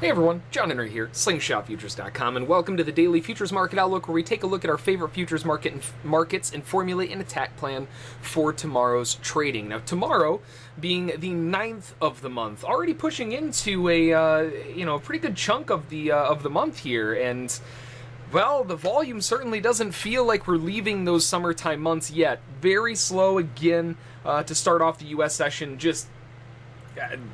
Hey everyone, John Henry here, slingshotfutures.com, and welcome to the Daily Futures Market Outlook, where we take a look at our favorite futures markets and formulate an attack plan for tomorrow's trading. Now, tomorrow being the 9th of the month, already pushing into a pretty good chunk of the month here, and well, the volume certainly doesn't feel like we're leaving those summertime months yet. Very slow again to start off the U.S. session. Just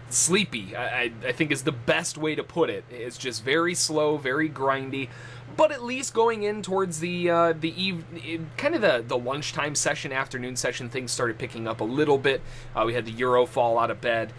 sleepy, I think, is the best way to put it. It's just very slow, very grindy, but at least going in towards the lunchtime session, afternoon session, things started picking up a little bit. We had the euro fall out of bed,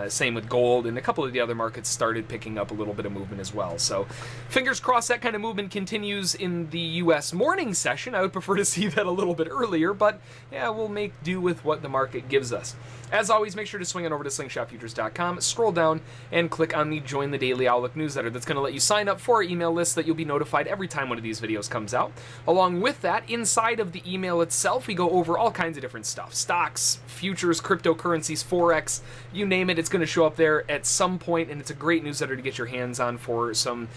same with gold, and a couple of the other markets started picking up a little bit of movement as well. So fingers crossed that kind of movement continues in the U.S. morning session. I would prefer to see that a little bit earlier, but yeah, we'll make do with what the market gives us. As always, make sure to swing on over to slingshotfutures.com, scroll down, and click on the Join the Daily Outlook newsletter. That's going to let you sign up for our email list so that you'll be notified every time one of these videos comes out. Along with that, inside of the email itself, we go over all kinds of different stuff. Stocks, futures, cryptocurrencies, forex, you name it, it's going to show up there at some point, and it's a great newsletter to get your hands on for some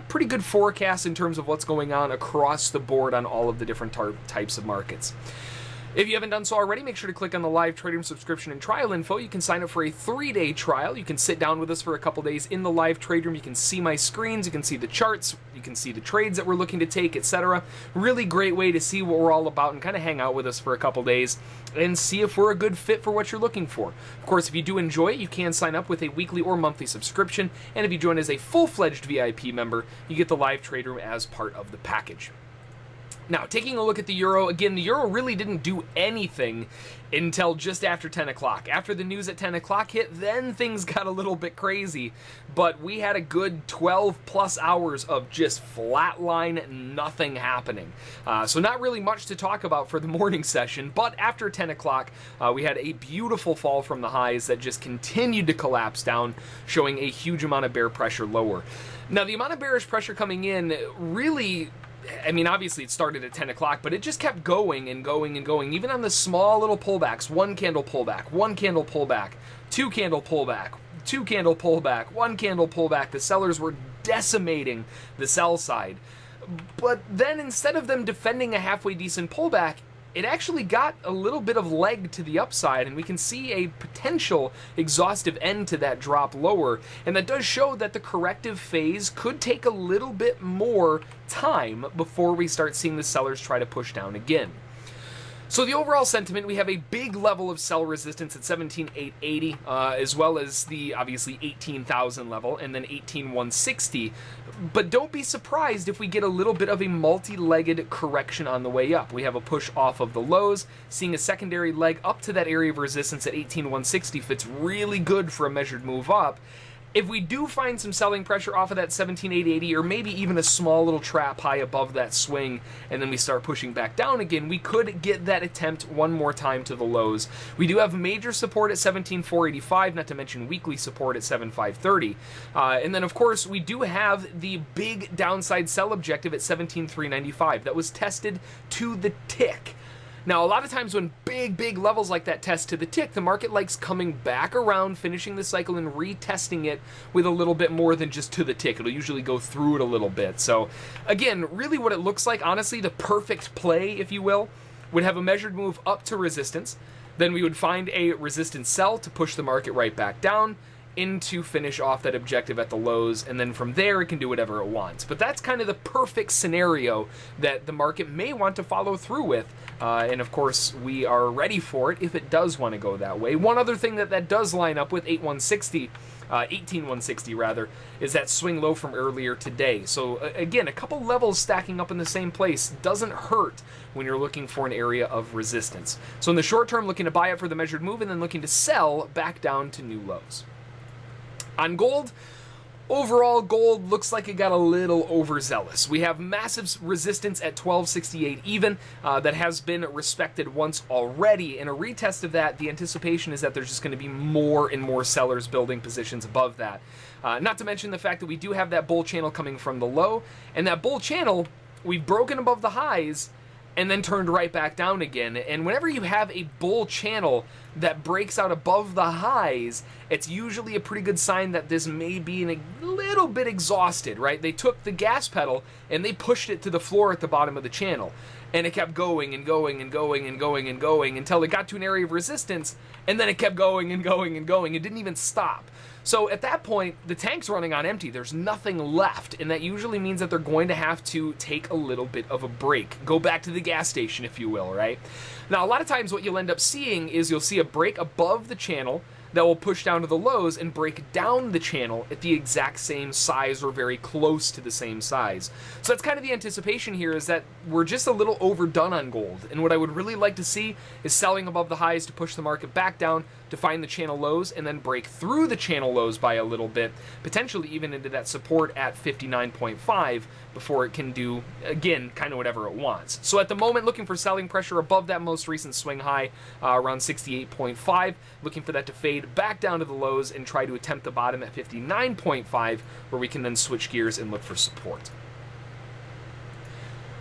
pretty good forecasts in terms of what's going on across the board on all of the different types of markets. If you haven't done so already, make sure to click on the live trading subscription and trial info. You can sign up for a 3-day trial. You can sit down with us for a couple days in the live trade room. You can see my screens, you can see the charts, you can see the trades that we're looking to take, etc. Really great way to see what we're all about and kind of hang out with us for a couple days and see if we're a good fit for what you're looking for. Of course, if you do enjoy it, you can sign up with a weekly or monthly subscription, and if you join as a full-fledged VIP member, you get the live trade room as part of the package. Now, taking a look at the euro, again, the euro really didn't do anything until just after 10 o'clock. After the news at 10 o'clock hit, then things got a little bit crazy. But we had a good 12 plus hours of just flatline, nothing happening. So not really much to talk about for the morning session, but after 10 o'clock, we had a beautiful fall from the highs that just continued to collapse down, showing a huge amount of bear pressure lower. Now, the amount of bearish pressure coming in really, I mean, obviously it started at 10 o'clock, but it just kept going and going and going, even on the small little pullbacks. One candle pullback, one candle pullback, two candle pullback, two candle pullback, one candle pullback. The sellers were decimating the sell side. But then instead of them defending a halfway decent pullback, it actually got a little bit of leg to the upside, and we can see a potential exhaustive end to that drop lower. And that does show that the corrective phase could take a little bit more time before we start seeing the sellers try to push down again. So the overall sentiment, we have a big level of sell resistance at 17,880, as well as the, obviously, 18,000 level, and then 18,160. But don't be surprised if we get a little bit of a multi-legged correction on the way up. We have a push off of the lows, seeing a secondary leg up to that area of resistance at 18,160 fits really good for a measured move up. If we do find some selling pressure off of that 17,880, or maybe even a small little trap high above that swing, and then we start pushing back down again, we could get that attempt one more time to the lows. We do have major support at 17,485, not to mention weekly support at 7,530. And then, of course, we do have the big downside sell objective at 17,395. That was tested to the tick. Now, a lot of times when big levels like that test to the tick, the market likes coming back around, finishing the cycle, and retesting it with a little bit more than just to the tick. It'll usually go through it a little bit. So, again, really what it looks like, honestly, the perfect play, if you will, would have a measured move up to resistance. Then we would find a resistance sell to push the market right back down into finish off that objective at the lows, and then from there it can do whatever it wants. But that's kind of the perfect scenario that the market may want to follow through with, and of course we are ready for it if it does want to go that way. One other thing that does line up with 18,160 rather, is that swing low from earlier today. So again, a couple levels stacking up in the same place doesn't hurt when you're looking for an area of resistance. So in the short term, looking to buy it for the measured move, and then looking to sell back down to new lows. On gold, overall gold looks like it got a little overzealous. We have massive resistance at 1268 even that has been respected once already. In a retest of that, the anticipation is that there's just going to be more and more sellers building positions above that. Not to mention the fact that we do have that bull channel coming from the low, and that bull channel, we've broken above the highs and then turned right back down again. And whenever you have a bull channel that breaks out above the highs, it's usually a pretty good sign that this may be a little bit exhausted, right? They took the gas pedal and they pushed it to the floor at the bottom of the channel. And it kept going and going and going and going and going until it got to an area of resistance, and then it kept going and going and going. It didn't even stop. So at that point, the tank's running on empty. There's nothing left, and that usually means that they're going to have to take a little bit of a break. Go back to the gas station, if you will, right? Now, a lot of times what you'll end up seeing is you'll see a break above the channel that will push down to the lows and break down the channel at the exact same size or very close to the same size. So that's kind of the anticipation here, is that we're just a little overdone on gold. And what I would really like to see is selling above the highs to push the market back down to find the channel lows and then break through the channel lows by a little bit, potentially even into that support at 59.5 before it can do, again, kind of whatever it wants. So at the moment, looking for selling pressure above that most recent swing high, around 68.5, looking for that to fade back down to the lows and try to attempt the bottom at 59.5, where we can then switch gears and look for support.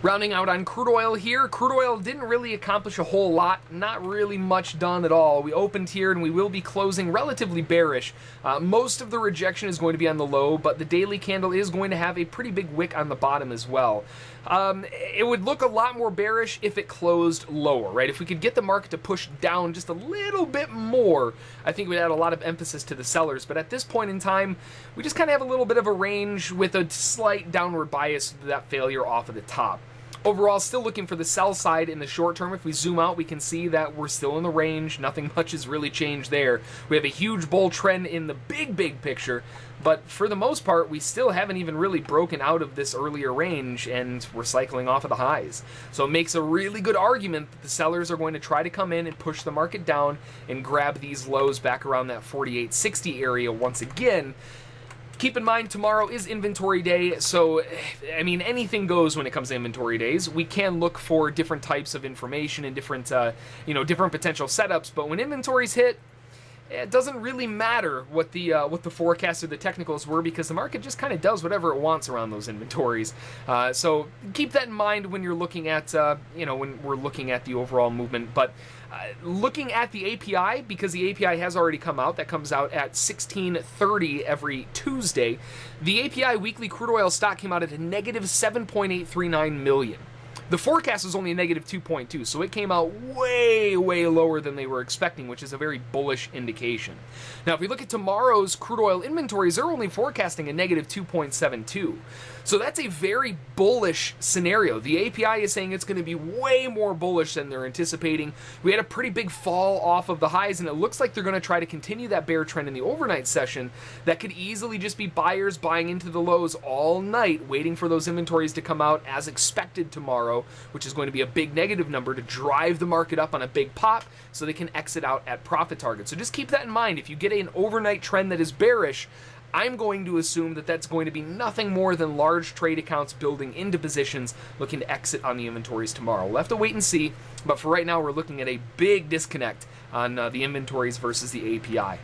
Rounding out on crude oil here, crude oil didn't really accomplish a whole lot, not really much done at all. We opened here and we will be closing relatively bearish. Most of the rejection is going to be on the low, but the daily candle is going to have a pretty big wick on the bottom as well. It would look a lot more bearish if it closed lower, right? If we could get the market to push down just a little bit more, I think we'd add a lot of emphasis to the sellers. But at this point in time, we just kind of have a little bit of a range with a slight downward bias to that failure off of the top. Overall, still looking for the sell side in the short term. If we zoom out, we can see that we're still in the range. Nothing much has really changed there. We have a huge bull trend in the big picture, but for the most part, we still haven't even really broken out of this earlier range, and we're cycling off of the highs. So it makes a really good argument that the sellers are going to try to come in and push the market down and grab these lows back around that 48.60 area once again. Keep in mind, tomorrow is inventory day, so, I mean, anything goes when it comes to inventory days. We can look for different types of information and different, different potential setups, but when inventories hit, it doesn't really matter what the forecast or the technicals were, because the market just kind of does whatever it wants around those inventories. So keep that in mind when you're looking at, when we're looking at the overall movement. But looking at the API, because the API has already come out, that comes out at 16:30 every Tuesday. The API weekly crude oil stock came out at a negative 7.839 million. The forecast was only a negative 2.2, so it came out way lower than they were expecting, which is a very bullish indication. Now, if we look at tomorrow's crude oil inventories, they're only forecasting a negative 2.72. So that's a very bullish scenario. The API is saying it's going to be way more bullish than they're anticipating. We had a pretty big fall off of the highs, and it looks like they're going to try to continue that bear trend in the overnight session. That could easily just be buyers buying into the lows all night, waiting for those inventories to come out as expected tomorrow, which is going to be a big negative number to drive the market up on a big pop so they can exit out at profit target. So just keep that in mind. If you get an overnight trend that is bearish, I'm going to assume that that's going to be nothing more than large trade accounts building into positions looking to exit on the inventories tomorrow. We'll have to wait and see, but for right now, we're looking at a big disconnect on the inventories versus the API.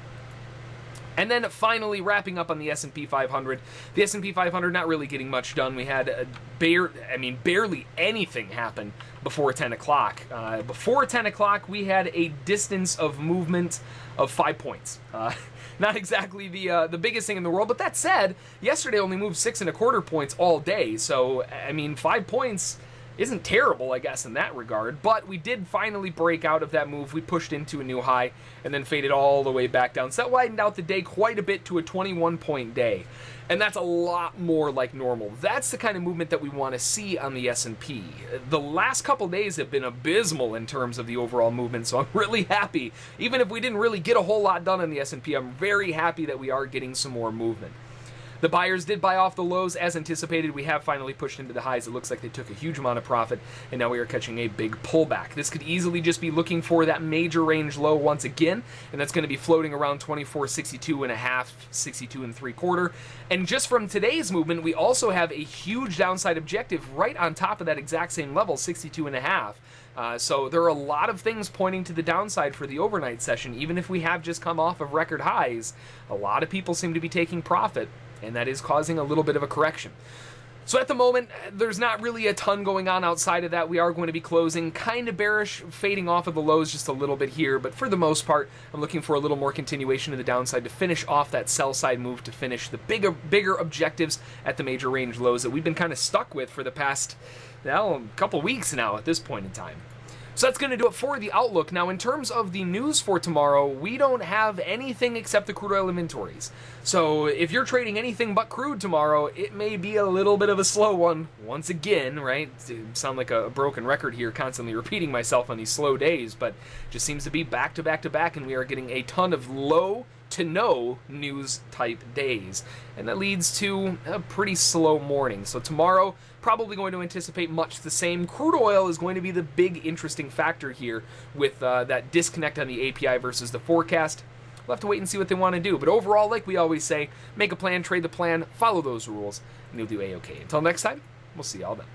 And then finally, wrapping up on the S&P 500. The S&P 500 not really getting much done. We had barely anything happen before 10 o'clock. Before 10 o'clock, we had a distance of movement of 5 points. Not exactly the biggest thing in the world, but that said, yesterday only moved 6.25 points all day. So, I mean, 5 points isn't terrible, I guess, in that regard, but we did finally break out of that move. We pushed into a new high and then faded all the way back down. So that widened out the day quite a bit to a 21-point day, and that's a lot more like normal. That's the kind of movement that we want to see on the S&P. The last couple days have been abysmal in terms of the overall movement, so I'm really happy. Even if we didn't really get a whole lot done on the S&P, I'm very happy that we are getting some more movement. The buyers did buy off the lows as anticipated. We have finally pushed into the highs. It looks like they took a huge amount of profit, and now we are catching a big pullback. This could easily just be looking for that major range low once again, and that's going to be floating around 24.62.5, 62.75. And just from today's movement, we also have a huge downside objective right on top of that exact same level, 62.5. So there are a lot of things pointing to the downside for the overnight session. Even if we have just come off of record highs, a lot of people seem to be taking profit, and that is causing a little bit of a correction. So at the moment, there's not really a ton going on outside of that. We are going to be closing kind of bearish, fading off of the lows just a little bit here, but for the most part, I'm looking for a little more continuation to the downside to finish off that sell side move, to finish the bigger objectives at the major range lows that we've been kind of stuck with for the past, well, a couple weeks now at this point in time. So that's going to do it for the outlook. Now, in terms of the news for tomorrow, we don't have anything except the crude oil inventories. So if you're trading anything but crude tomorrow, it may be a little bit of a slow one once again, right? Sound like a broken record here, constantly repeating myself on these slow days, but it just seems to be back to back to back, and we are getting a ton of low to no news type days, and that leads to a pretty slow morning. So tomorrow, probably going to anticipate much the same. Crude oil is going to be the big interesting factor here with that disconnect on the API versus the forecast. We'll have to wait and see what they want to do, but overall, like we always say, make a plan, trade the plan, follow those rules, and you'll do A-OK. Until next time, we'll see y'all then.